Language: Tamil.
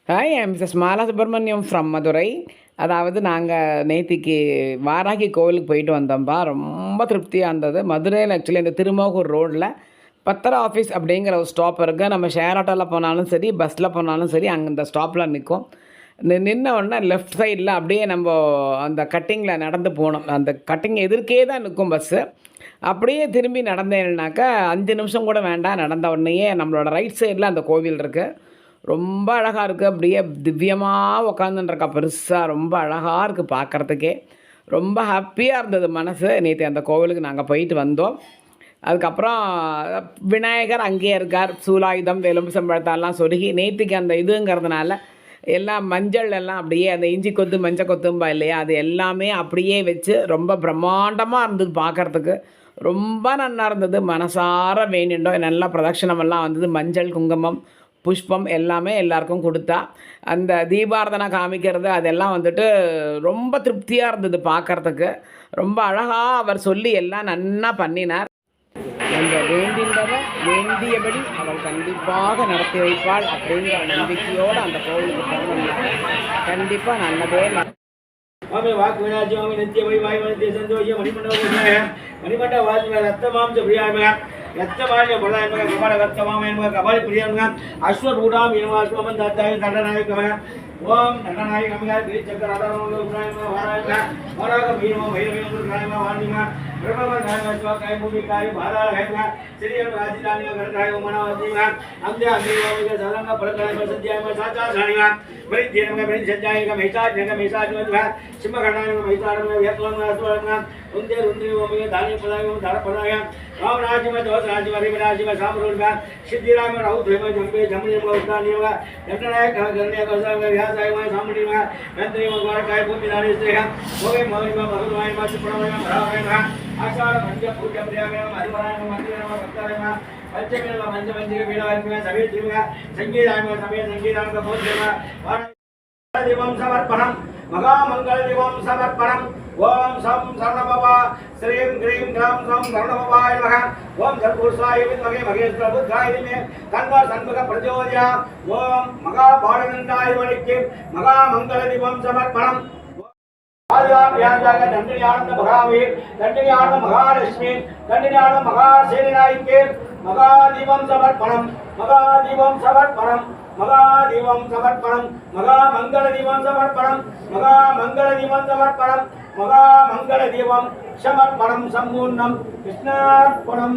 Hi, I am Mrs Mala Subramaniam from Madurai. அதாவது நாங்கள் நேத்திக்கு வாராகி கோவிலுக்கு போயிட்டு வந்தோம்ப்பா. ரொம்ப திருப்தியாக இருந்தது. மதுரையில் ஆக்சுவலி இந்த திருமோகூர் ரோடில் பத்திர ஆஃபீஸ் அப்படிங்கிற ஒரு ஸ்டாப் இருக்குது. நம்ம ஷேர் ஆட்டோவில் போனாலும் சரி, பஸ்ஸில் போனாலும் சரி, அங்கே இந்த ஸ்டாப்பில் நிற்கும். நின்ன உடனே லெஃப்ட் சைடில் அப்படியே நம்ம அந்த கட்டிங்கில் நடந்து போகணும். அந்த கட்டிங் எதிர்க்கே தான் நிற்கும் பஸ்ஸு. அப்படியே திரும்பி நடந்தேன்னாக்கா 5 நிமிஷம் கூட வேண்டாம். நடந்த உடனேயே நம்மளோட ரைட் சைடில் அந்த கோவில் இருக்குது. ரொம்ப அழகாக இருக்குது. அப்படியே திவ்யமாக உக்காந்துருக்கா பெருசாக. ரொம்ப அழகாக இருக்குது பார்க்குறதுக்கே. ரொம்ப ஹாப்பியாக இருந்தது மனசு. நேற்று அந்த கோவிலுக்கு நாங்கள் போயிட்டு வந்தோம். அதுக்கப்புறம் விநாயகர் அங்கேயே இருக்கார். சூலாயுதம் எலும்பு சம்பழத்தெல்லாம் சொருகி நேற்றுக்கு அந்த இதுங்கிறதுனால எல்லாம் மஞ்சள் எல்லாம் அப்படியே அந்த இஞ்சி கொத்து மஞ்சள் கொத்தும்பா இல்லையா, அது எல்லாமே அப்படியே வச்சு ரொம்ப பிரம்மாண்டமாக இருந்தது பார்க்குறதுக்கு. ரொம்ப நல்லா இருந்தது. மனசார வேண்டிட்டோம். நல்லா பிரதட்சணமெல்லாம் வந்தது. மஞ்சள் குங்குமம் புஷ்பம் எல்லாமே எல்லாருக்கும் கொடுத்தா. அந்த தீபாரதனை காமிக்கிறது அதெல்லாம் வந்துட்டு ரொம்ப திருப்தியாக இருந்தது பார்க்குறதுக்கு. ரொம்ப அழகாக அவர் சொல்லி எல்லாம் நன்னா பண்ணினார். அந்த வேண்டின்றதை வேண்டியபடி அவள் கண்டிப்பாக நடத்தி வைப்பாள் அப்படிங்கிற நம்பிக்கையோடு அந்த கோவிலுக்கு போனோம்னா கண்டிப்பாக நல்லதே स्वामी वाक् विराज स्वामी नित्य वै वायु नित्य संतोष मणिमंडल मणिमंडल वाज में रत्तमाम च प्रियाय में रत्तमान्य बलाय में कमल रत्तमाम में कमल प्रियम में अश्वरूढ़ाम इनवास्वमन दत्ताय दंडनायक में ओम दंडनायक में गिरि चक्र आधारम उग्राय में वाराय में वराग भीम भैरव उग्राय में वाणी में ब्रह्मवंदाय में स्वाकाय भूमिकाय भाराय में श्री राजधानी में घरकाय मनावती में अंधे अंधे में सदंग फलकाय में सज्जाय में साचा साणी में बड़ी देर में बड़ी सज्जाय का मेसाज में सिंहगणाय में महिषाण में व्यक्लन में अस्वल में उन्दे रुद्री में धान्य पदाय में धार पदाय राम राज्य में दोष राज्य में रिमराज में सामरूल में सिद्धिराय में राहुल में जंपे जमनी में उद्दानी में दंडनायक गणने कौशल में व्यासाय में सामनी में मंत्री में द्वारकाय भूमि धारी से भोगे मौली में भगवान में सुप्रणय में भराय में आषाढ़ पंच पूज्य प्रयाग में हरिवराय में मंदिर में भक्ताय में पंचमी में पंचमंजी के पीड़ा में सभी जीव में संगीताय में सभी संगीताय का बोध में देवम समर्पणम मगा मंगल देवम समर्पणम ओम सम सर्वभवा श्रीं ग्रीं ग्रां सम सर्वभवाय नमः ओम सर्वपुरुषाय विद्महे महेश्वर बुद्धाय धीमहि तन्नो सन्मुख प्रचोदयात् ओम मगा बाणनंदाय वणिक्यं मगा मंगल देवम समर्पणम आद्याभ्याजाग दंडयानंद भगावीर दंडयानंद महालक्ष्मी दंडयानंद महासेनायके मगा देवम समर्पणम मगा देवम समर्पणम मगा देवम समर्पणम मगा मंगल देवम समर्पणम मगा मंगल देवम समर्पणम मगा मंगल देवम समर्पणम संपूर्णम कृष्णार्पणम